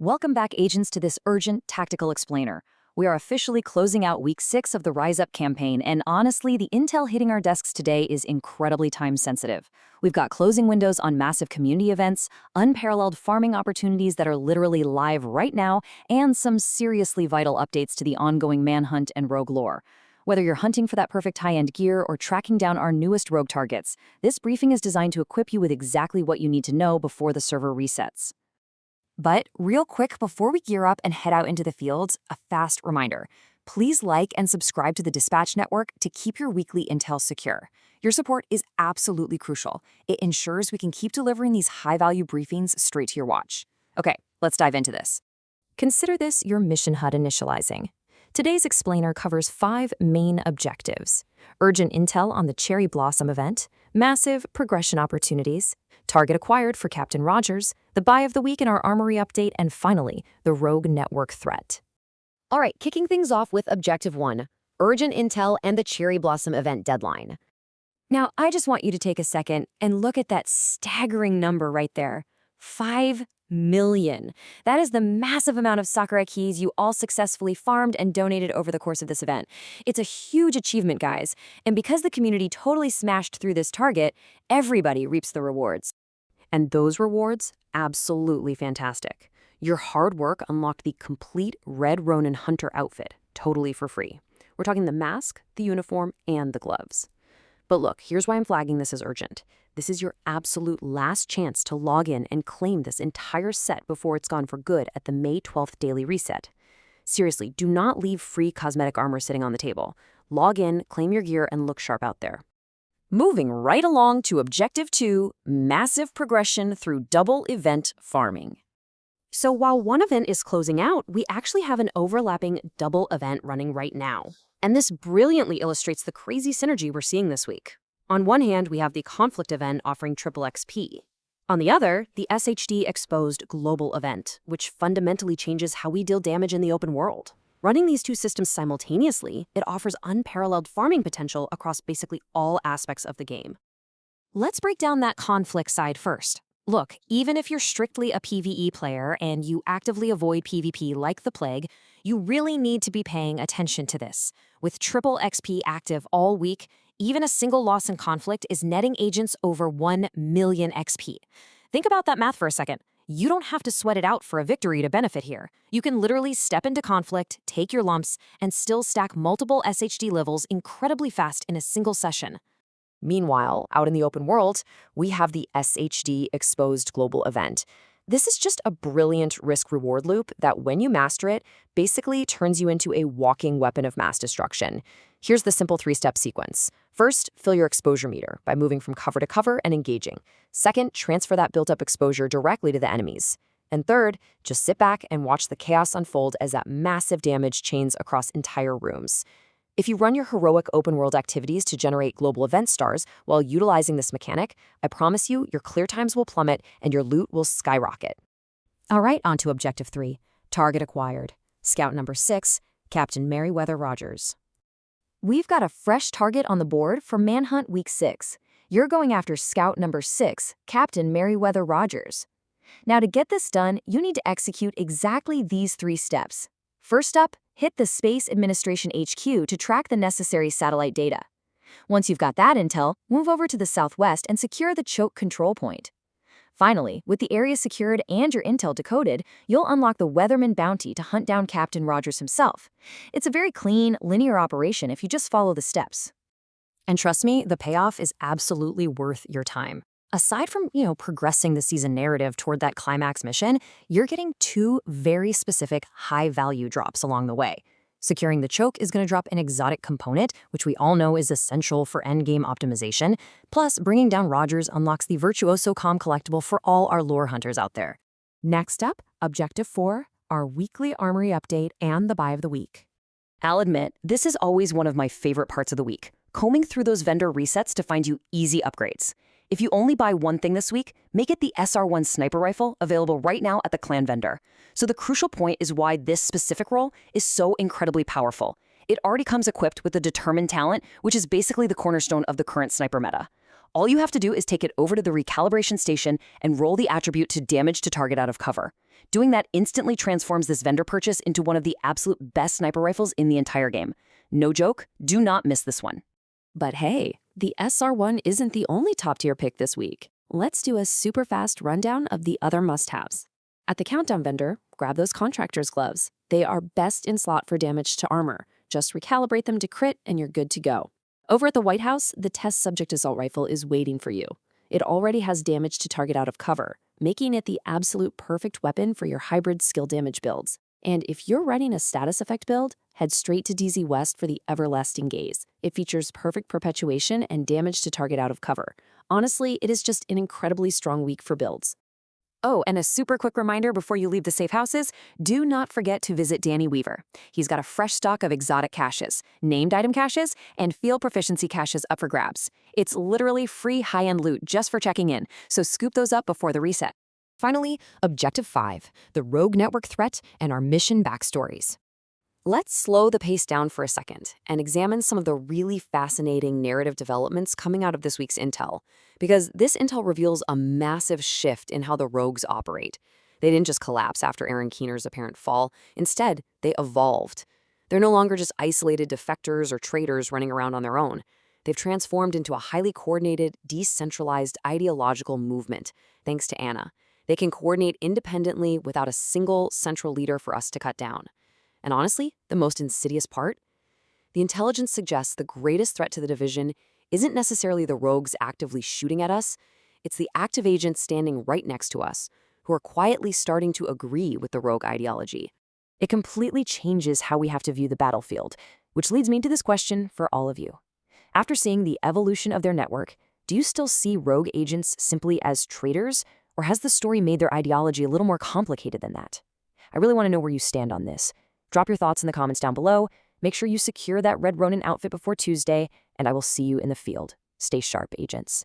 Welcome back, agents, to this urgent tactical explainer. We are officially closing out week 6 of the Rise Up campaign, and honestly, the intel hitting our desks today is incredibly time-sensitive. We've got closing windows on massive community events, unparalleled farming opportunities that are literally live right now, and some seriously vital updates to the ongoing Manhunt and Rogue lore. Whether you're hunting for that perfect high-end gear or tracking down our newest Rogue targets, this briefing is designed to equip you with exactly what you need to know before the server resets. But real quick, before we gear up and head out into the fields, a fast reminder. Please like and subscribe to the Dispatch Network to keep your weekly intel secure. Your support is absolutely crucial. It ensures we can keep delivering these high-value briefings straight to your watch. Okay, let's dive into this. Consider this your mission HUD initializing. Today's explainer covers 5 main objectives: urgent intel on the Cherry Blossom event, massive progression opportunities, target acquired for Captain Rogers, the buy of the week in our armory update, and finally, the Rogue Network threat. All right, kicking things off with Objective 1, urgent intel and the Cherry Blossom event deadline. Now, I just want you to take a second and look at that staggering number right there. 5 million. That is the massive amount of Sakurai keys you all successfully farmed and donated over the course of this event. It's a huge achievement, guys. And because the community totally smashed through this target, everybody reaps the rewards. And those rewards, absolutely fantastic. Your hard work unlocked the complete Red Ronin Hunter Outfit, totally for free. We're talking the mask, the uniform, and the gloves. But look, here's why I'm flagging this as urgent. This is your absolute last chance to log in and claim this entire set before it's gone for good at the May 12th daily reset. Seriously, do not leave free cosmetic armor sitting on the table. Log in, claim your gear, and look sharp out there. Moving right along to Objective 2, massive progression through double event farming. So while one event is closing out, we actually have an overlapping double event running right now. And this brilliantly illustrates the crazy synergy we're seeing this week. On one hand, we have the Conflict event offering triple XP. On the other, the SHD Exposed Global Event, which fundamentally changes how we deal damage in the open world. Running these two systems simultaneously, it offers unparalleled farming potential across basically all aspects of the game. Let's break down that conflict side first. Look, even if you're strictly a PvE player and you actively avoid PvP like the plague, you really need to be paying attention to this. With triple XP active all week, even a single loss in conflict is netting agents over 1 million XP. Think about that math for a second. You don't have to sweat it out for a victory to benefit here. You can literally step into conflict, take your lumps, and still stack multiple SHD levels incredibly fast in a single session. Meanwhile, out in the open world, we have the SHD Exposed Global Event. This is just a brilliant risk-reward loop that, when you master it, basically turns you into a walking weapon of mass destruction. Here's the simple 3-step sequence. First, fill your exposure meter by moving from cover to cover and engaging. Second, transfer that built-up exposure directly to the enemies. And third, just sit back and watch the chaos unfold as that massive damage chains across entire rooms. If you run your heroic open-world activities to generate global event stars while utilizing this mechanic, I promise you your clear times will plummet and your loot will skyrocket. All right, on to Objective 3. Target acquired. Scout number 6, Captain Merriweather Rogers. We've got a fresh target on the board for Manhunt Week 6. You're going after Scout number 6, Captain Merriweather Rogers. Now, to get this done, you need to execute exactly these 3 steps. First up, hit the Space Administration HQ to track the necessary satellite data. Once you've got that intel, move over to the southwest and secure the choke control point. Finally, with the area secured and your intel decoded, you'll unlock the Weatherman bounty to hunt down Captain Rogers himself. It's a very clean, linear operation if you just follow the steps. And trust me, the payoff is absolutely worth your time. Aside from, progressing the season narrative toward that climax mission, you're getting 2 very specific high-value drops along the way. Securing the choke is going to drop an exotic component, which we all know is essential for endgame optimization. Plus, bringing down Rogers unlocks the Virtuoso Com collectible for all our lore hunters out there. Next up, Objective 4, our weekly armory update and the buy of the week. I'll admit, this is always one of my favorite parts of the week, combing through those vendor resets to find you easy upgrades. If you only buy one thing this week, make it the SR1 sniper rifle available right now at the clan vendor. So the crucial point is why this specific role is so incredibly powerful. It already comes equipped with the Determined talent, which is basically the cornerstone of the current sniper meta. All you have to do is take it over to the recalibration station and roll the attribute to damage to target out of cover. Doing that instantly transforms this vendor purchase into one of the absolute best sniper rifles in the entire game. No joke, do not miss this one. But hey, the SR1 isn't the only top-tier pick this week. Let's do a super fast rundown of the other must-haves. At the Countdown vendor, grab those contractor's gloves. They are best in slot for damage to armor. Just recalibrate them to crit and you're good to go. Over at the White House, the Test Subject Assault Rifle is waiting for you. It already has damage to target out of cover, making it the absolute perfect weapon for your hybrid skill damage builds. And if you're running a status effect build, head straight to DZ West for the Everlasting Gaze. It features perfect perpetuation and damage to target out of cover. Honestly, it is just an incredibly strong week for builds. Oh, and a super quick reminder before you leave the safe houses, do not forget to visit Danny Weaver. He's got a fresh stock of exotic caches, named item caches, and field proficiency caches up for grabs. It's literally free high-end loot just for checking in, so scoop those up before the reset. Finally, Objective 5, the Rogue Network threat and our mission backstories. Let's slow the pace down for a second and examine some of the really fascinating narrative developments coming out of this week's intel, because this intel reveals a massive shift in how the rogues operate. They didn't just collapse after Aaron Keener's apparent fall. Instead, they evolved. They're no longer just isolated defectors or traitors running around on their own. They've transformed into a highly coordinated, decentralized ideological movement, thanks to Anna. They can coordinate independently without a single central leader for us to cut down. And honestly, the most insidious part? The intelligence suggests the greatest threat to the division isn't necessarily the rogues actively shooting at us, it's the active agents standing right next to us, who are quietly starting to agree with the rogue ideology. It completely changes how we have to view the battlefield, which leads me to this question for all of you. After seeing the evolution of their network, do you still see rogue agents simply as traitors, or has the story made their ideology a little more complicated than that? I really want to know where you stand on this. Drop your thoughts in the comments down below. Make sure you secure that Red Ronin outfit before Tuesday, and I will see you in the field. Stay sharp, agents.